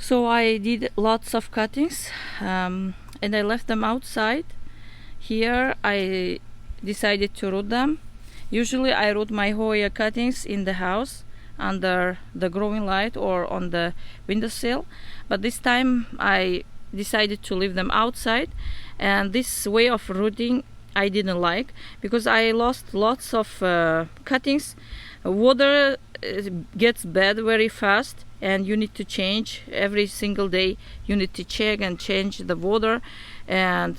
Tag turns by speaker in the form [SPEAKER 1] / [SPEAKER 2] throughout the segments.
[SPEAKER 1] So I did lots of cuttings, and I left them outside. Here I decided to root them. Usually I root my Hoya cuttings in the house under the growing light or on the windowsill, but this time I decided to leave them outside. And this way of rooting I didn't like, because I lost lots of cuttings. Water gets bad very fast, and you need to change every single day. You need to check and change the water, and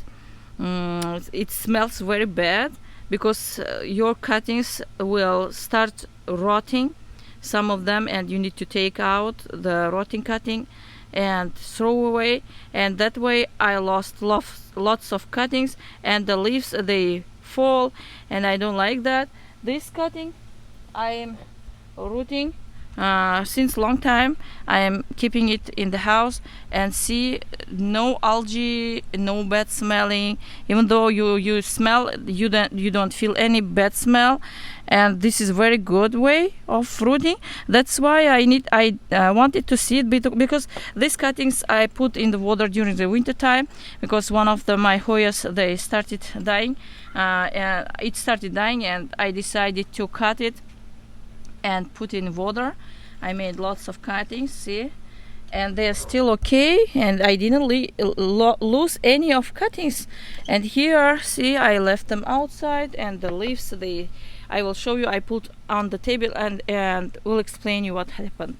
[SPEAKER 1] it smells very bad, because your cuttings will start rotting, some of them, and you need to take out the rotting cutting and throw away. And that way I lost lots of cuttings, and the leaves, they fall, and I don't like that. This cutting I am rooting since long time. I am keeping it in the house, and see, no algae, no bad smelling. Even though you smell, you don't feel any bad smell. And this is very good way of rooting. That's why I wanted to see it, because these cuttings I put in the water during the winter time, because one of my Hoyas, they started dying, and it started dying, and I decided to cut it and put in water. I made lots of cuttings, see, and they're still okay, and I didn't lose any of cuttings. And here, see, I left them outside, and the leaves, I will show you, I put on the table, and will explain you what happened.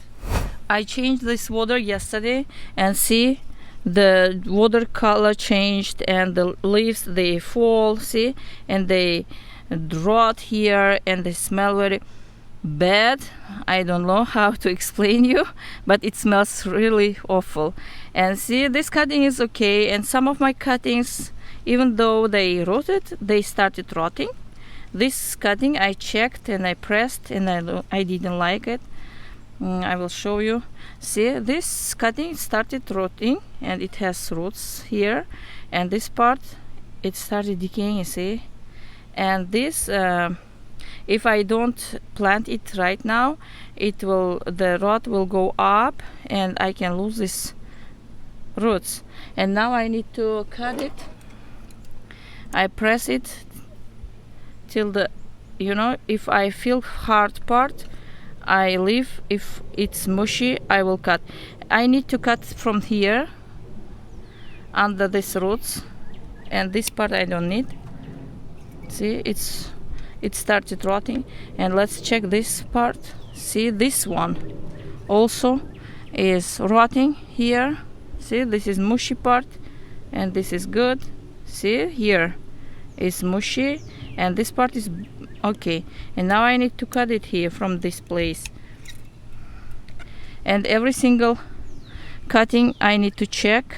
[SPEAKER 1] I changed this water yesterday, and see, the water color changed, and the leaves, they fall, see, and they rot here, and they smell very bad. I don't know how to explain you, but it smells really awful. And see, this cutting is okay, and some of my cuttings, even though they rotted, they started rotting. This cutting I checked and I pressed, and I didn't like it. I will show you. See, this cutting started rotting, and it has roots here, and this part, it started decaying, you see. And this if I don't plant it right now, the rot will go up, and I can lose these roots. And now I need to cut it. I press it till if I feel hard part, I leave. If it's mushy, I will cut. I need to cut from here under these roots, and this part I don't need. See, it started rotting. And let's check this part. See, this one also is rotting here. See, this is mushy part, and this is good. See, here is mushy, and this part is okay. And now I need to cut it here from this place. And every single cutting I need to check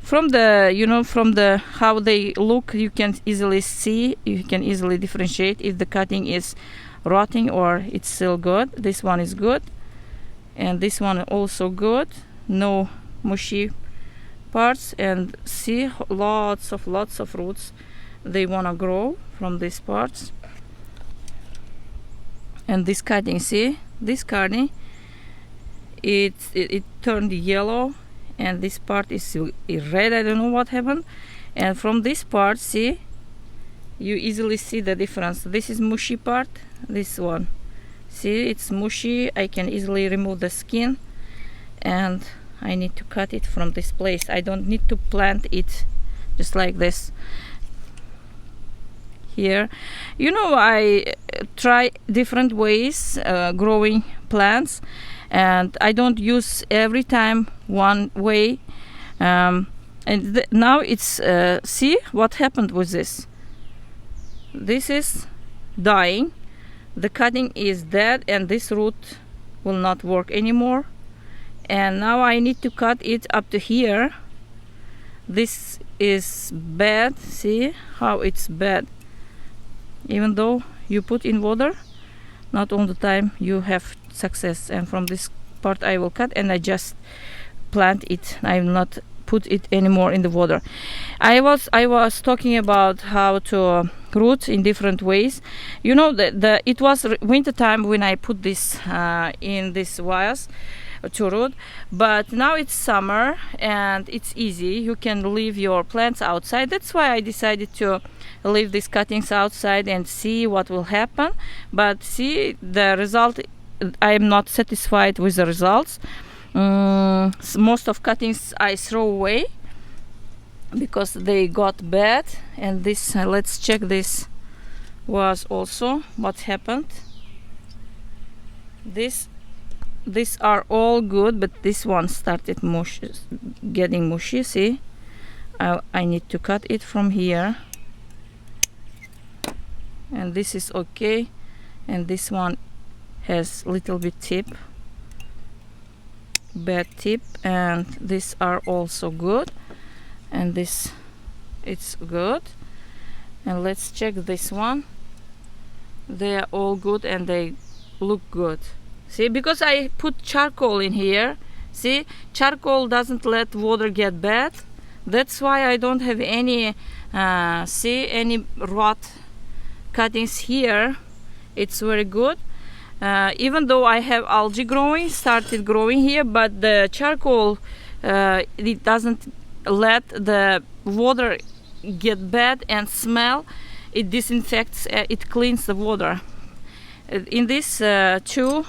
[SPEAKER 1] from the how they look. You can easily see, you can easily differentiate if the cutting is rotting or it's still good. This one is good, and this one also good, no mushy parts. And see, lots of roots, they want to grow from these parts. And this cutting, see, this cutting, it turned yellow, and this part is red. I don't know what happened. And from this part, see, you easily see the difference. This is mushy part, this one, see, it's mushy. I can easily remove the skin, and I need to cut it from this place. I don't need to plant it just like this here. I try different ways growing plants, and I don't use every time one way. And now it's see what happened with this. This is dying, the cutting is dead, and this root will not work anymore. And now I need to cut it up to here. This is bad. See how it's bad. Even though you put in water, not all the time you have success. And from this part I will cut, and I just plant it. I will not put it anymore in the water. I was talking about how to root in different ways. It was winter time when I put this in this vase. to root. But now it's summer and it's easy, you can leave your plants outside. That's why I decided to leave these cuttings outside and see what will happen. But see the result, I am not satisfied with the results. Most of cuttings I throw away because they got bad. And this let's check, this was also what happened. These are all good, but this one started getting mushy. See, I need to cut it from here, and this is okay, and this one has little bit bad tip, and these are also good, and this it's good. And let's check this one. They are all good and they look good. See, because I put charcoal in here, see, charcoal doesn't let water get bad. That's why I don't have any see, any rot cuttings here. It's very good. Even though I have algae started growing here, but the charcoal it doesn't let the water get bad and smell. It disinfects, it cleans the water. In these two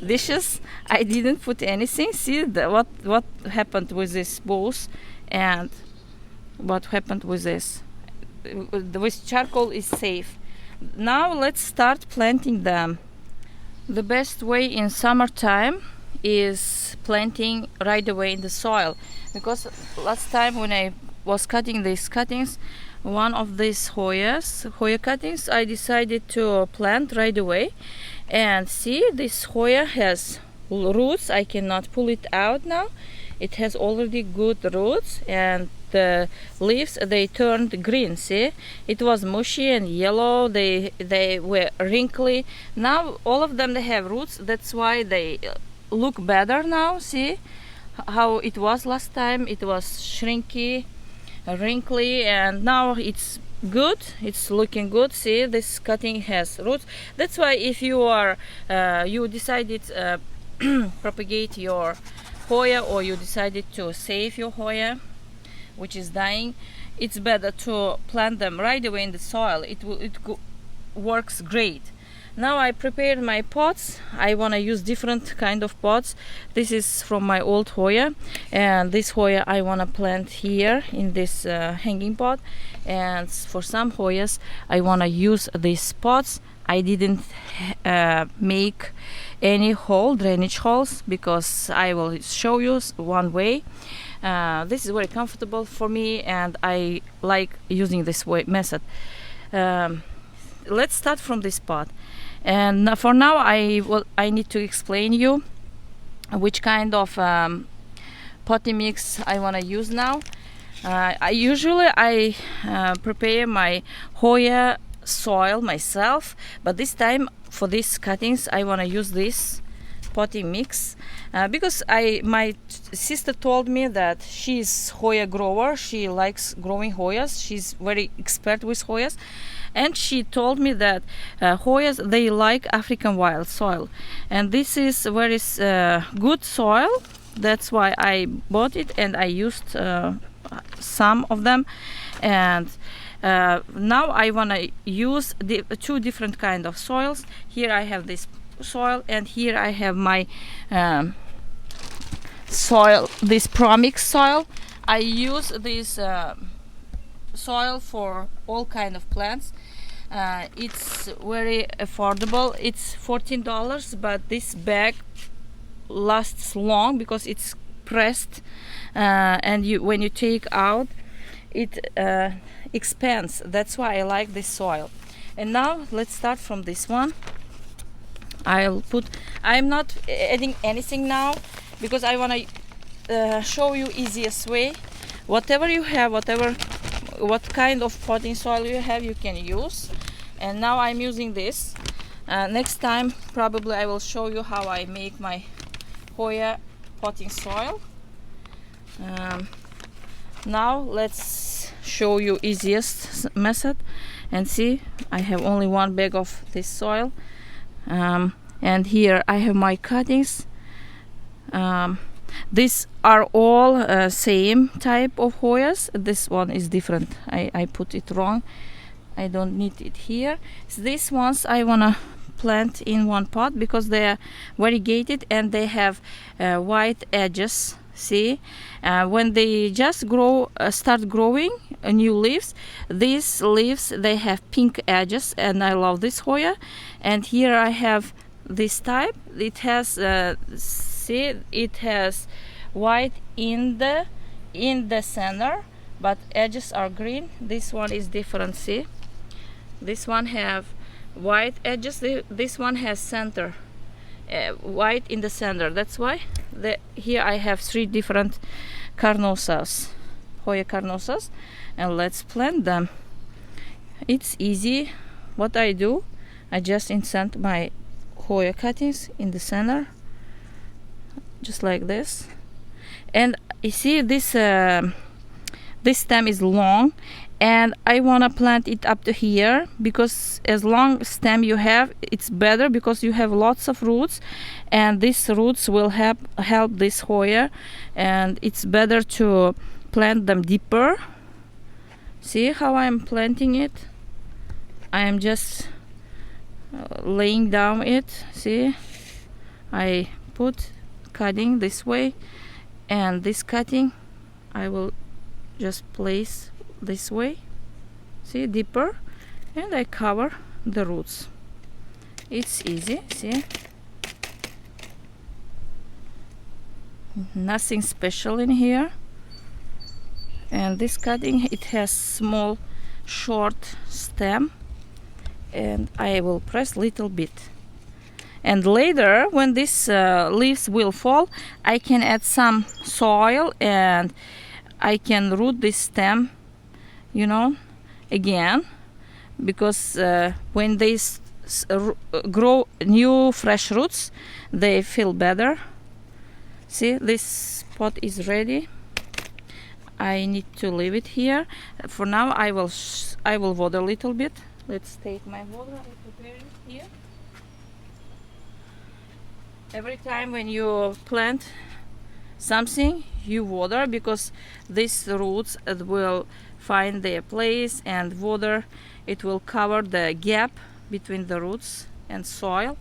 [SPEAKER 1] dishes I didn't put anything. See what happened with these bowls and what happened with this. With charcoal is safe. Now let's start planting them. The best way in summertime is planting right away in the soil, because last time when I was cutting these cuttings, one of these Hoya cuttings, I decided to plant right away. And see, this Hoya has roots. I cannot pull it out now. It has already good roots, and the leaves, they turned green. See, it was mushy and yellow, they were wrinkly. Now all of them, they have roots. That's why they look better now. See how it was last time, it was shrinky, wrinkly, and now it's good, it's looking good. See, this cutting has roots. That's why if you are you decided propagate your Hoya, or you decided to save your Hoya which is dying, it's better to plant them right away in the soil. It works great. Now I prepared my pots. I want to use different kind of pots. This is from my old Hoya, and this Hoya I want to plant here in this hanging pot. And for some Hoyas I want to use these pots. I didn't make any drainage holes, because I will show you one way. This is very comfortable for me, and I like using this method. Let's start from this pot. And for now I need to explain you which kind of potting mix I want to use now. I usually prepare my Hoya soil myself, but this time for these cuttings I want to use this potting mix because my sister told me that she's Hoya grower. She likes growing Hoyas. She's very expert with Hoyas. And she told me that Hoyas, they like African wild soil, and this is very good soil. That's why I bought it, and I used some of them. And now I want to use the two different kind of soils. Here I have this soil, and here I have my soil, this Promix soil. I use this soil for all kind of plants. It's very affordable. It's $14, but this bag lasts long because it's pressed, and when you take out, it expands. That's why I like this soil. And now let's start from this one. I'm not adding anything now because I want to show you easiest way. Whatever you have, what kind of potting soil you have, you can use. And now I'm using this. Next time probably I will show you how I make my Hoya potting soil. Now let's show you easiest method. And see, I have only one bag of this soil, and And here I have my cuttings. These are all same type of Hoyas. This one is different. I put it wrong. I don't need it here. So these ones I wanna plant in one pot because they are variegated and they have white edges. See, when they just start growing new leaves, these leaves they have pink edges, and I love this Hoya. And here I have this type. It has see, it has white in the center, but edges are green. This one is different. See, this one have white edges. This one has center white in the center. That's why here I have 3 different carnosas, Hoya carnosas, and let's plant them. It's easy. What I do, I just insert my Hoya cuttings in the center, just like this. And you see this this stem is long, and I want to plant it up to here because as long stem you have, it's better because you have lots of roots, and these roots will help this Hoya, and it's better to plant them deeper. See how I'm planting it? I am just laying down it. See, I put cutting this way, and this cutting I will just place this way, see, deeper, and I cover the roots. It's easy. See, nothing special in here. And this cutting, it has small short stem, and I will press little bit, and later when these leaves will fall, I can add some soil and I can root this stem, you know, again, because when they grow new fresh roots, they feel better. See, this pot is ready. I need to leave it here for now. I will water a little bit. Let's take my water and prepare it here. Every time when you plant something, you water, because these roots will find their place, and water, it will cover the gap between the roots and soil,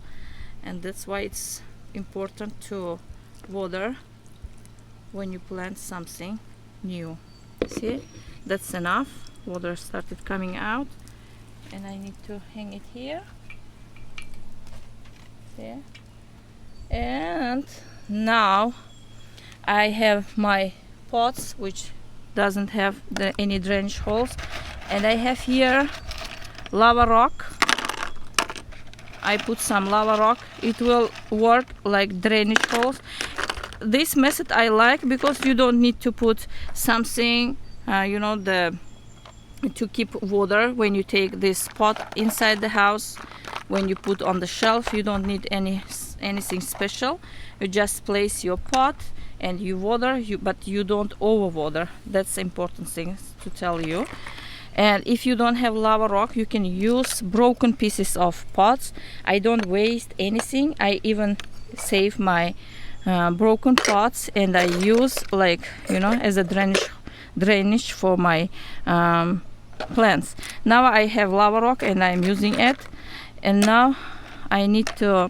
[SPEAKER 1] and that's why it's important to water when you plant something new. See, that's enough. Water started coming out, and I need to hang it here. See? And now I have my pots which doesn't have any drainage holes, and I have here lava rock. I put some lava rock. It will work like drainage holes. This method I like because you don't need to put something, you know, to keep water when you take this pot inside the house. When you put on the shelf, you don't need anything special. You just place your pot and you water, but you don't over water. That's the important thing to tell you. And if you don't have lava rock, you can use broken pieces of pots. I don't waste anything. I even save my broken pots, and I use, like, you know, as a drainage for my plants. Now I have lava rock and I'm using it, and now I need to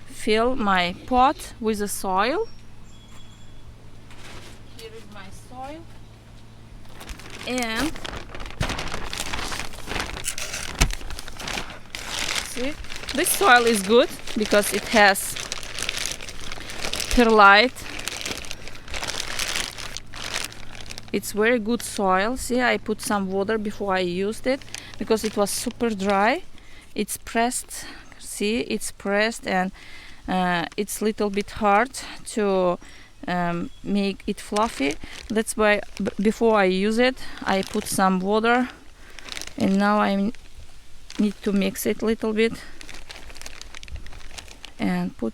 [SPEAKER 1] fill my pot with the soil. Here is my soil, and see, this soil is good because it has perlite. It's very good soil. See, I put some water before I used it because it was super dry. It's pressed. See, it's pressed, and it's a little bit hard to make it fluffy. That's why before I use it, I put some water, and now I need to mix it a little bit and put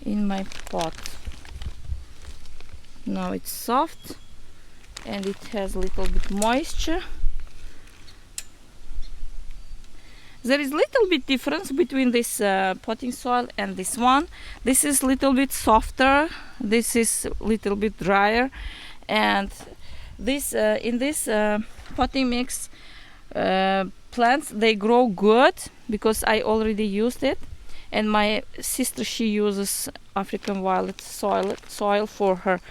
[SPEAKER 1] in my pot. Now it's soft and it has a little bit moisture. There is little bit difference between this potting soil and this one. This is little bit softer, this is little bit drier, and this in this potting mix plants, they grow good because I already used it, and my sister, she uses African violet soil for her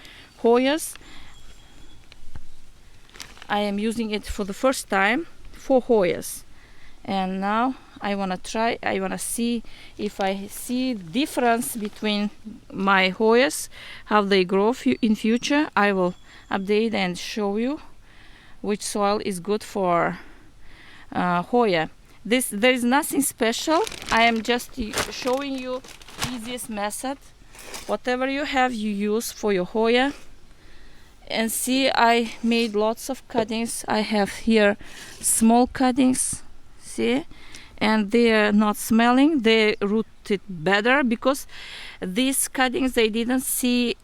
[SPEAKER 1] Hoyas. I am using it for the first time for Hoyas, and now I want to try, I want to see if I see difference between my Hoyas, how they grow in future. I will update and show you which soil is good for Hoya. There is nothing special. I am just showing you easiest method. Whatever you have, you use for your Hoya. And see, I made lots of cuttings. I have here small cuttings, see, and they are not smelling. They rooted better because these cuttings, they didn't see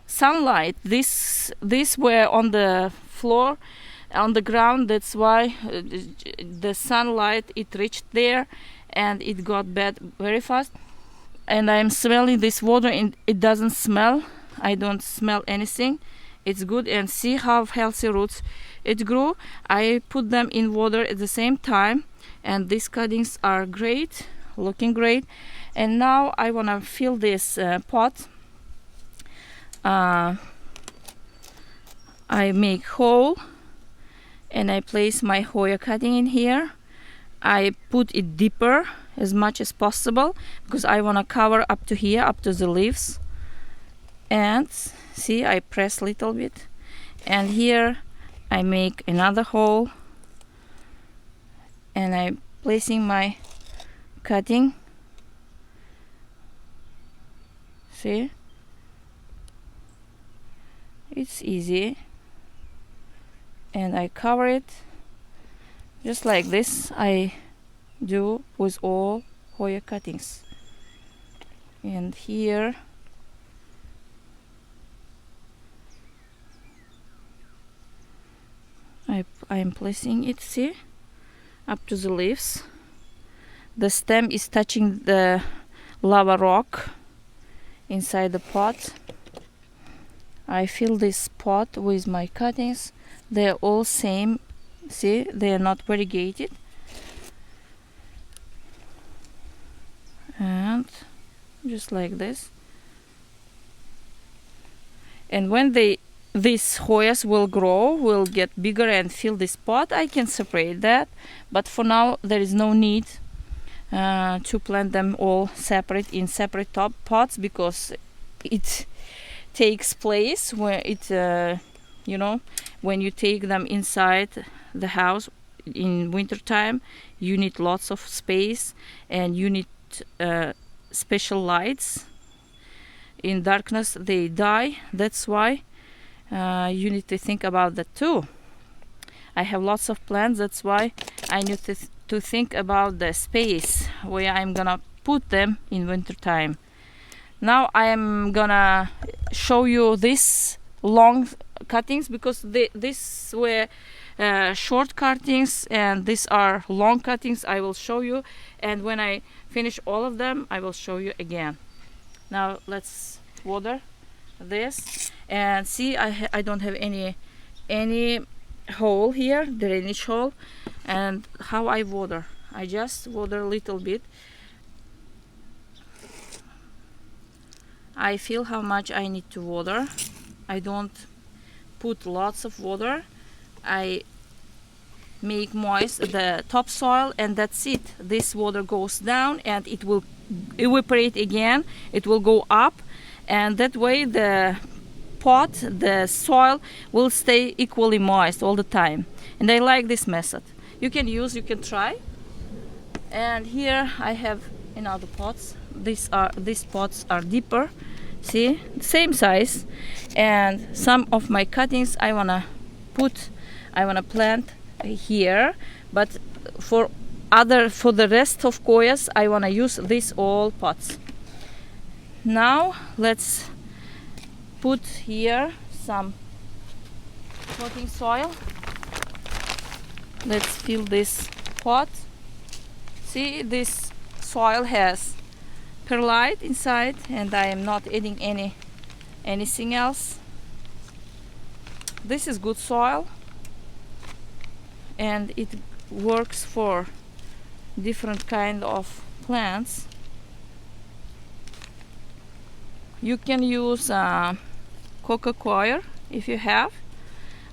[SPEAKER 1] sunlight. These were on the floor, on the ground. That's why the sunlight, it reached there and it got bad very fast. And I'm smelling this water and it doesn't smell. I don't smell anything. It's good, and see how healthy roots it grew. I put them in water at the same time, and these cuttings are great, looking great. And now I want to fill this pot. I make hole and I place my Hoya cutting in here. I put it deeper as much as possible because I want to cover up to here, up to the leaves. And see, I press little bit, and here I make another hole, and I'm placing my cutting. See, it's easy, and I cover it just like this. I do with all Hoya cuttings. And here I am placing it, see, up to the leaves. The stem is touching the lava rock inside the pot. I fill this pot with my cuttings. They're all same, see, they are not variegated. And just like this. And when these Hoyas will grow, will get bigger and fill this pot, I can separate that. But for now, there is no need to plant them all separate in separate top pots, because it takes place where it, you know, when you take them inside the house in winter time, you need lots of space and you need special lights. In darkness, they die. That's why you need to think about that too. I have lots of plants, that's why I need to think about the space where I'm gonna put them in winter time. Now I am gonna show you these long cuttings, because these were short cuttings and these are long cuttings. I will show you, and when I finish all of them I will show you again. Now let's water this, and see, I don't have any hole here, drainage hole. And how I water, I just water a little bit. I feel how much I need to water. I don't put lots of water. I make moist the topsoil, and that's it. This water goes down and it will evaporate again. It will go up, and that way the pot, the soil will stay equally moist all the time. And I like this method. You can try. And here I have in other pots. These pots are deeper. See, same size. And some of my cuttings I wanna plant here, but for the rest of Hoyas I wanna use these all pots. Now let's put here some potting soil. Let's fill this pot See, this soil has perlite inside, and I am not adding anything else. This is good soil, and it works for different kind of plants. You can use coco coir if you have.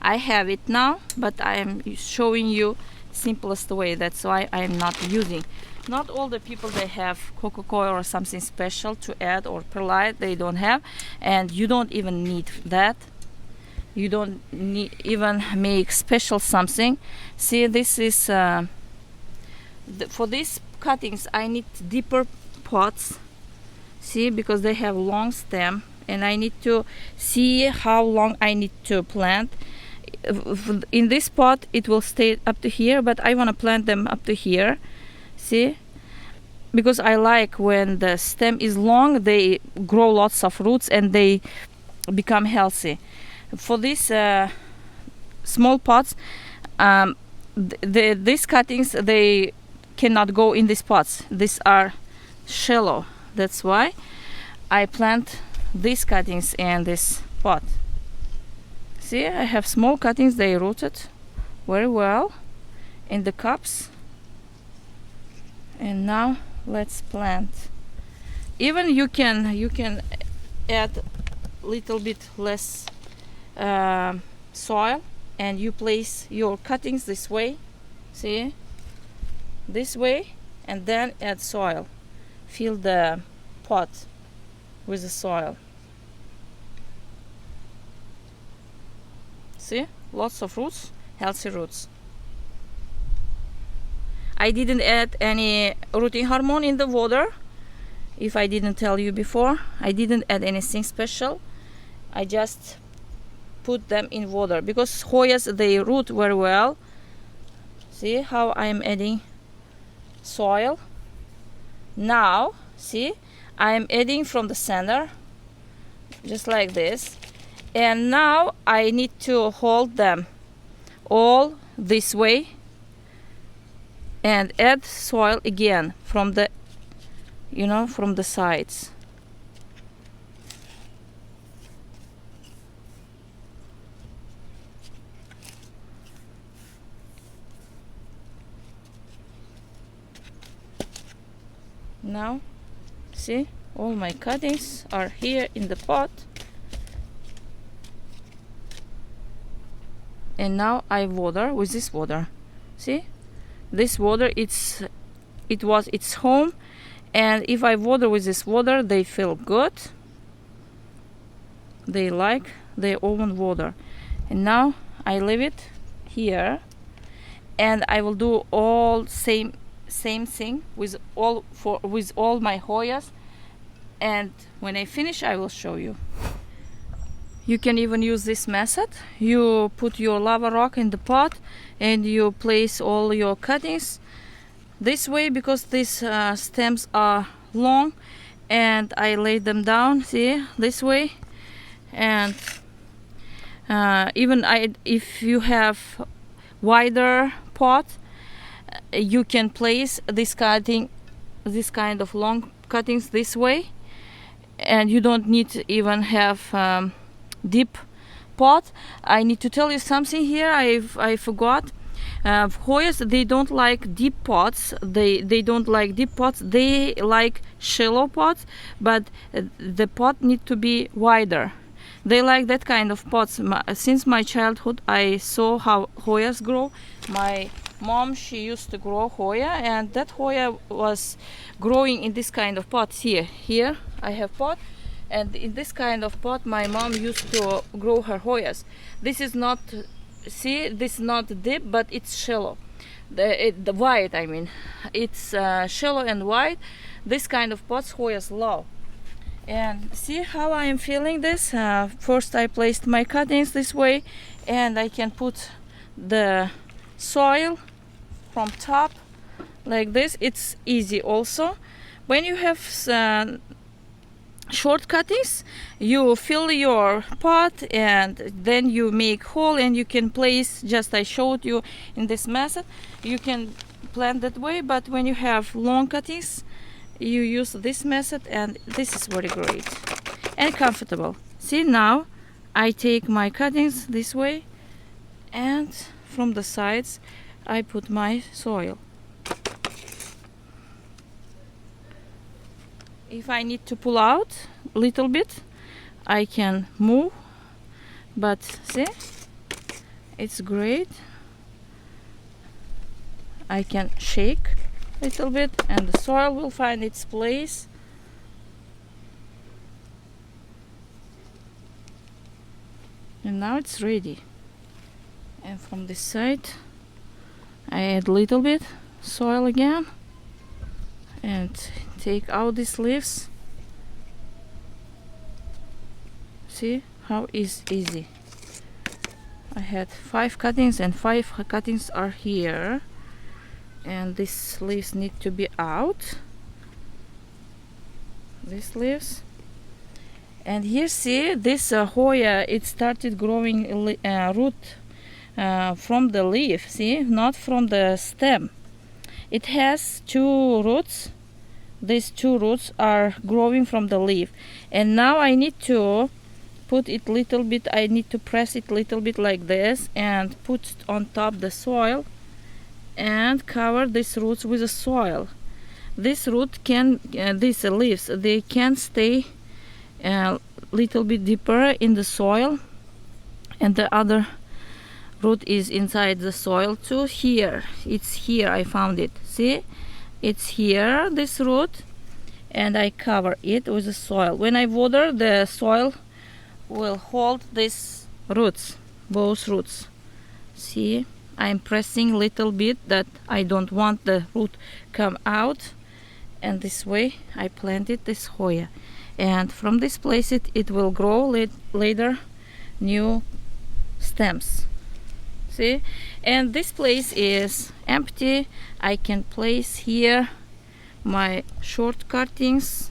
[SPEAKER 1] I have it now, but I am showing you simplest way. That's why I am not using. Not all the people, they have coco coir or something special to add, or perlite they don't have, and you don't even need that. You don't need even make special something. See, this is for these cuttings I need deeper pots. See, because they have long stem, and I need to see how long I need to plant. In this pot it will stay up to here, but I want to plant them up to here. See, because I like when the stem is long, they grow lots of roots and they become healthy. For these small pots, these cuttings, they cannot go in these pots. These are shallow. That's why I plant these cuttings in this pot. See, I have small cuttings, they rooted very well in the cups. And now let's plant. Even you can add little bit less soil, and you place your cuttings this way. See, this way, and then add soil. Fill the pot with the soil. See, lots of roots, healthy roots. I didn't add any rooting hormone in the water. If I didn't tell you before, I didn't add anything special. I just put them in water because Hoyas, they root very well. See how I'm adding soil. Now, see, I'm adding from the center, just like this. And now I need to hold them all this way and add soil again from the, from the sides. Now, see, all my cuttings are here in the pot. And now I water with this water. See, this water, it was its home, and if I water with this water, they feel good. They like their own water. And now I leave it here, and I will do all same thing with all my Hoyas, and when I finish I will show you. You can even use this method. You put your lava rock in the pot and you place all your cuttings this way, because these stems are long, and I lay them down, see, this way. And if you have wider pot, you can place this kind of long cuttings this way, and you don't need to even have deep pot. I need to tell you something here. I forgot. Hoyas, they don't like deep pots. They don't like deep pots. They like shallow pots, but the pot need to be wider. They like that kind of pots. Since my childhood, I saw how Hoyas grow. My mom, she used to grow Hoya, and that Hoya was growing in this kind of pots. Here I have pot, and in this kind of pot my mom used to grow her Hoyas. This is not, see, this is not deep, but it's shallow. The wide, I mean, it's shallow and wide. This kind of pots Hoyas love. And see how I am feeling this. First I placed my cuttings this way, and I can put the soil from top like this. It's easy also. When you have short cuttings, you fill your pot and then you make hole, and you can place, just I showed you in this method, you can plant that way, but when you have long cuttings you use this method, and this is very great and comfortable. See, now I take my cuttings this way, and from the sides I put my soil. If I need to pull out a little bit, I can move, but see, it's great. I can shake a little bit and the soil will find its place. And now it's ready. And from this side I add a little bit soil again and take out these leaves. See how is easy. I had 5 cuttings and 5 cuttings are here, and these leaves need to be out, these leaves. And here, see, this Hoya, it started growing root from the leaf, see, not from the stem. It has 2 roots. These 2 roots are growing from the leaf, and now I need to put it little bit, I need to press it little bit like this and put on top the soil and cover these roots with the soil. This root can, these leaves, they can stay a little bit deeper in the soil, and the other root is inside the soil too. Here, it's here, I found it. See, it's here, this root, and I cover it with the soil. When I water, the soil will hold these roots, both roots. See, I'm pressing little bit that I don't want the root come out, and this way I planted this Hoya, and from this place it will grow later new stems. See, and this place is empty. I can place here my short cuttings.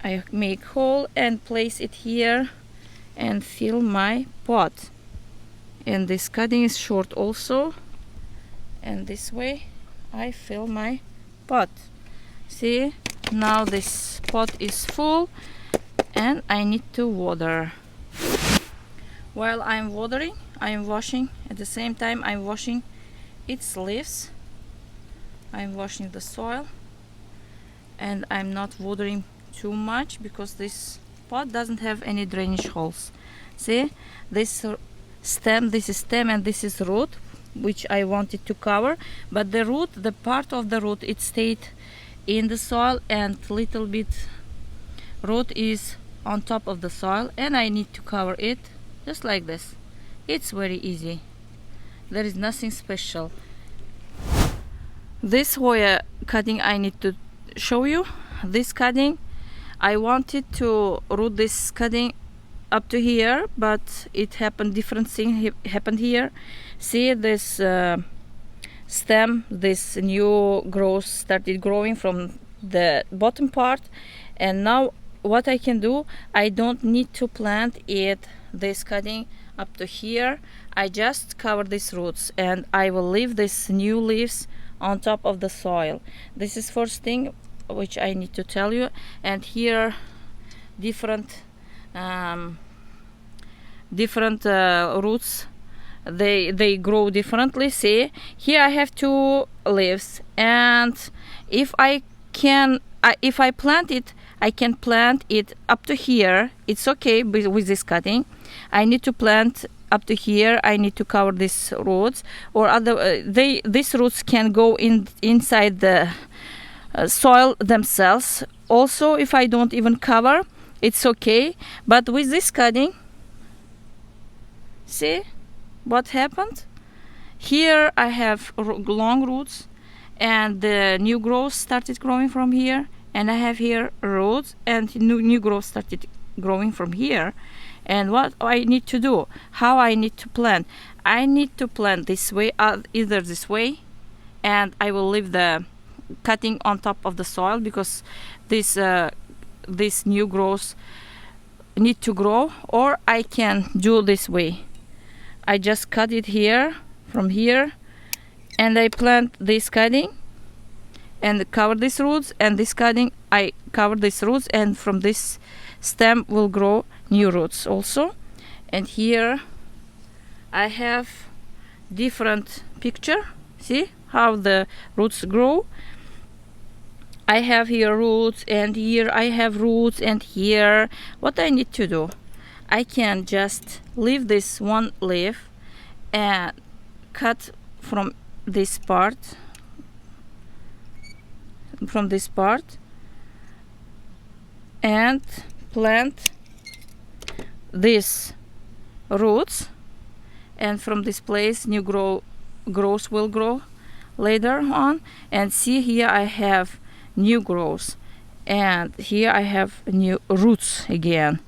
[SPEAKER 1] I make hole and place it here and fill my pot. And this cutting is short also, and this way I fill my pot. See, now this pot is full and I need to water. While I'm watering, I'm washing, at the same time I'm washing its leaves. I'm washing the soil, and I'm not watering too much because this pot doesn't have any drainage holes. See, this stem, this is stem and this is root, which I wanted to cover, but the root, the part of the root, it stayed in the soil, and little bit root is on top of the soil, and I need to cover it just like this. It's very easy, there is nothing special. This Hoya cutting I need to show you. This cutting, I wanted to root this cutting up to here, but it happened, different thing happened here. See, this stem, this new growth started growing from the bottom part, and now what I can do, I don't need to plant it, this cutting up to here. I just cover these roots and I will leave these new leaves on top of the soil. This is first thing which I need to tell you. And here different roots, they grow differently. See, here I have 2 leaves, and if I plant it, I can plant it up to here. It's okay with this cutting. I need to plant up to here. I need to cover these roots, or other these roots can go inside the soil themselves. Also, if I don't even cover, it's okay. But with this cutting, see what happened? Here I have long roots, and the new growth started growing from here, and I have here roots, and new growth started growing from here. And what I need to do, how I need to plant, I need to plant this way, either this way, and I will leave the cutting on top of the soil because this new growth need to grow, or I can do this way. I just cut it here, from here, and I plant this cutting and cover these roots, and this cutting I cover these roots, and from this stem will grow new roots also. And here I have different picture. See how the roots grow. I have here roots, and here I have roots, and here. What I need to do, I can just leave this one leaf and cut from this part, and plant these roots, and from this place new growth will grow later on. And see, here I have new growth, and here I have new roots again.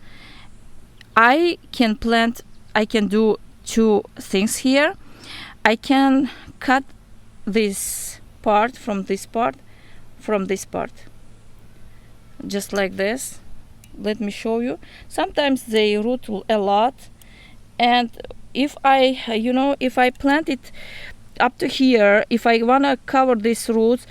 [SPEAKER 1] I can do two things here. I can cut this part from this part, just like this. Let me show you. Sometimes they root a lot, and if I plant it up to here, if I wanna cover these roots,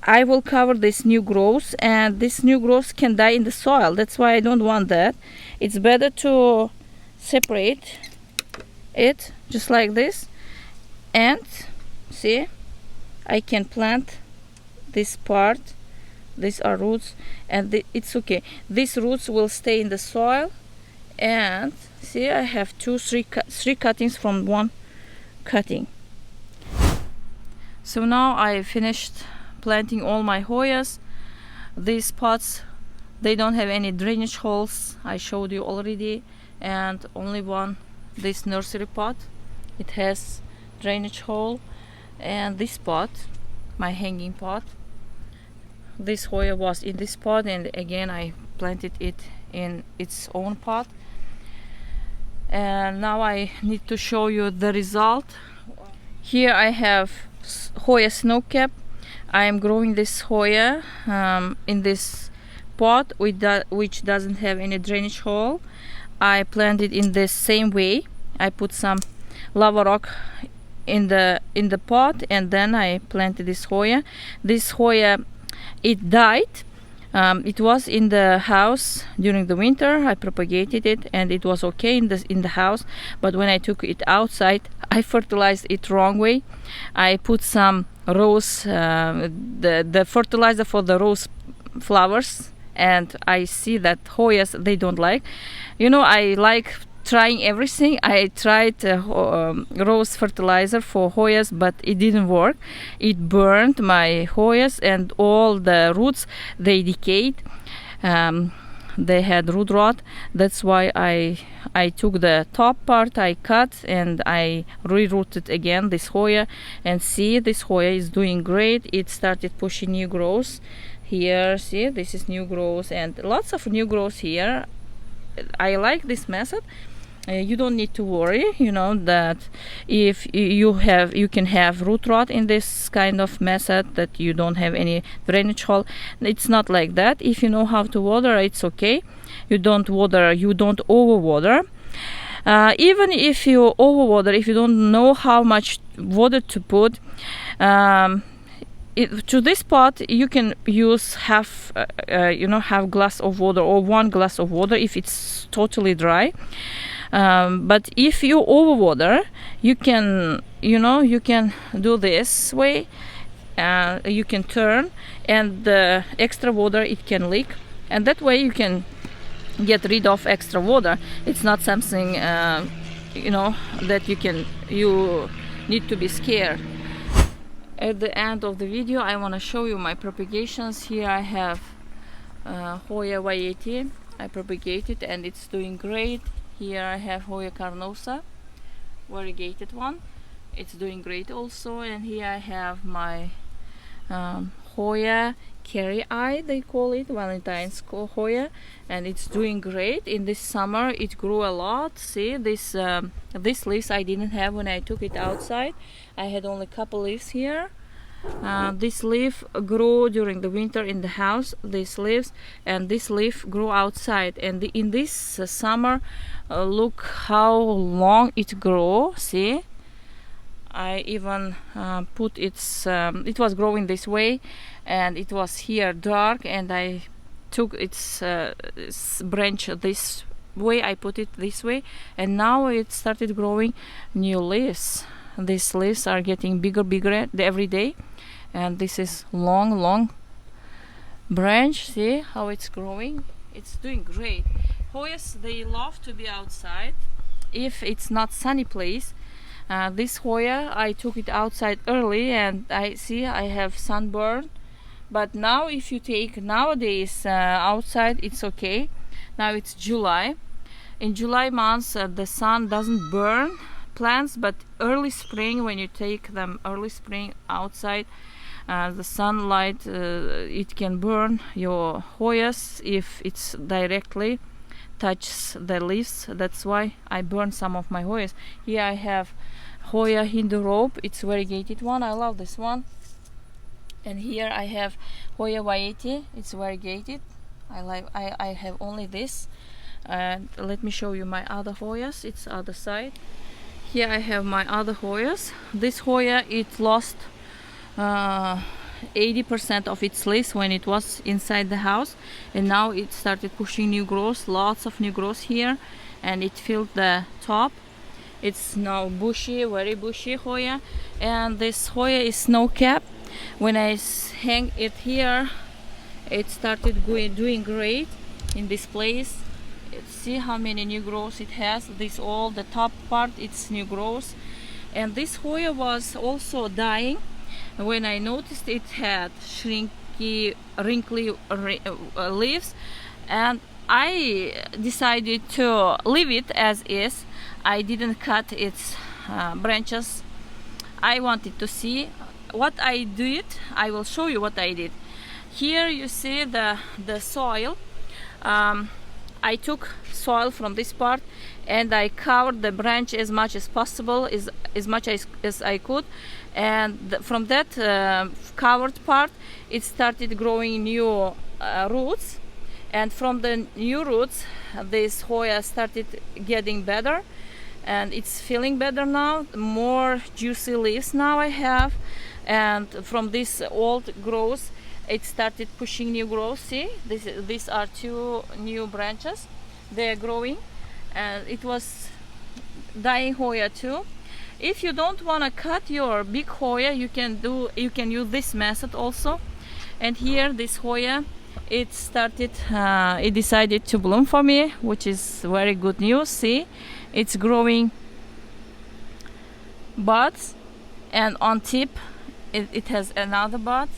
[SPEAKER 1] I will cover this new growth, and this new growth can die in the soil. That's why I don't want that. It's better to separate it just like this. And see, I can plant this part. These are roots, and it's okay. These roots will stay in the soil. And see, I have three cuttings from one cutting. So now I finished planting all my Hoyas. These pots, they don't have any drainage holes, I showed you already, and only one, this nursery pot, it has drainage hole. And this pot, my hanging pot, this Hoya was in this pot, and again I planted it in its own pot. And now I need to show you the result. Here I have Hoya snowcap. I am growing this Hoya in this pot which doesn't have any drainage hole. I planted in the same way. I put some lava rock in the pot, and then I planted this Hoya. This Hoya, it died. It was in the house during the winter. I propagated it, and it was okay in the house. But when I took it outside, I fertilized it wrong way. I put some rose, the fertilizer for the rose flowers, and I see that Hoyas, they don't like. I like trying everything. I tried rose fertilizer for Hoyas, but it didn't work. It burned my Hoyas, and all the roots, they decayed. They had root rot. That's why I took the top part, I cut, and I rerouted again this Hoya. And see, this Hoya is doing great. It started pushing new growth here. See, this is new growth, and lots of new growth here. I like this method. You don't need to worry, that if you can have root rot in this kind of method, that you don't have any drainage hole. It's not like that. If you know how to water, it's okay. You don't overwater. Even if you overwater, if you don't know how much water to put, to this pot you can use half glass of water or 1 glass of water if it's totally dry. But if you overwater, you can do this way. You can turn, and the extra water, it can leak, and that way you can get rid of extra water. It's not something that you need to be scared. At the end of the video, I want to show you my propagations. Here I have Hoya Y80. I propagated, and it's doing great. Here I have Hoya carnosa, variegated one. It's doing great also. And here I have my Hoya carry eye, they call it, Valentine's Hoya, and it's doing great. In this summer it grew a lot. See, this leaves I didn't have when I took it outside. I had only a couple leaves here. This leaf grew during the winter in the house, these leaves, and this leaf grew outside. And in this summer, look how long it grew. See, I even put it was growing this way, and it was here dark, and I took its branch this way, I put it this way, and now it started growing new leaves. These leaves are getting bigger every day, and this is long branch. See how it's growing? It's doing great. Hoyas, they love to be outside if it's not sunny place. This Hoya, I took it outside early, and I have sunburn. But now if you take nowadays outside, it's okay. Now it's July. In July months the sun doesn't burn plants, but early spring, when you take them early spring outside, the sunlight it can burn your Hoyas if it's directly touches the leaves. That's why I burn some of my Hoyas. Here I have Hoya Hindu rope. It's variegated one. I love this one. And here I have Hoya Vaieti. It's variegated. I have only this. Let me show you my other Hoyas. It's other side. Here I have my other Hoyas. This Hoya, it lost 80% of its leaves when it was inside the house, and now it started pushing new growth, lots of new growth here, and it filled the top. It's now bushy, very bushy Hoya. And this Hoya is snow cap. When I hang it here, it started doing great in this place. See how many new growths it has. This all the top part, it's new growth. And this Hoya was also dying. When I noticed it had wrinkly leaves, and I decided to leave it as is. I didn't cut its branches. I wanted to see what I did. I will show you what I did. Here you see the soil. I took soil from this part, and I covered the branch as much as possible, as much as I could, and from that covered part it started growing new roots, and from the new roots this Hoya started getting better, and it's feeling better now. More juicy leaves now I have, and from this old growth it started pushing new growth. See, these are two new branches. They are growing, and it was dying Hoya too. If you don't want to cut your big Hoya, you can use this method also. And here this Hoya, it decided to bloom for me, which is very good news. See, it's growing buds, and on tip it has another bud,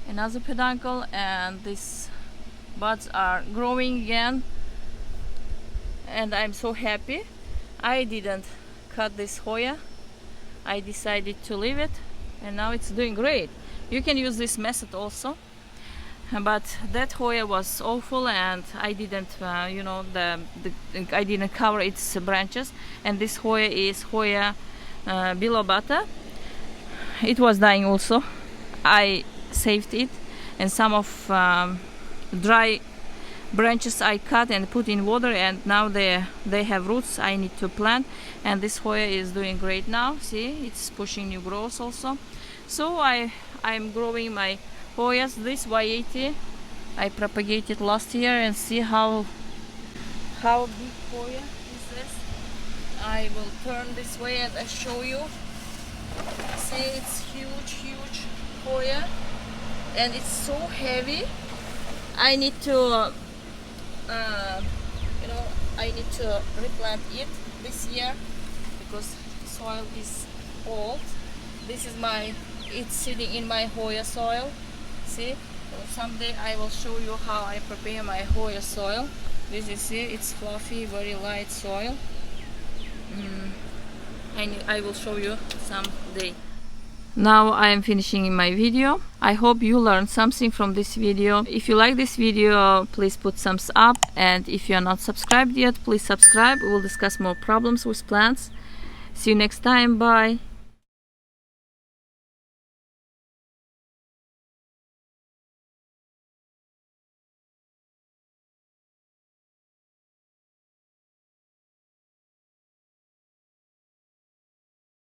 [SPEAKER 1] another peduncle, and these buds are growing again, and I'm so happy. I didn't cut this Hoya. I decided to leave it, and now it's doing great. You can use this method also, but that Hoya was awful, and I didn't I didn't cover its branches. And this Hoya is Hoya bilobata. It was dying also. I saved it, and some of dry branches I cut and put in water, and now they have roots I need to plant. And this Hoya is doing great now. See, it's pushing new growth also. So I'm growing my Hoyas. This Vaieti I propagated last year, and see how big Hoya is this. I will turn this way and I show you. See, it's huge Hoya, and it's so heavy. I need to I need to replant it this year because the soil is old. This is it's sitting in my Hoya soil. See, so someday I will show you how I prepare my Hoya soil. This is it's fluffy, very light soil. I will show you someday. Now I am finishing my video. I hope you learned something from this video. If you like this video, please put thumbs up, and if you are not subscribed yet, please subscribe. We will discuss more problems with plants. See you next time. Bye.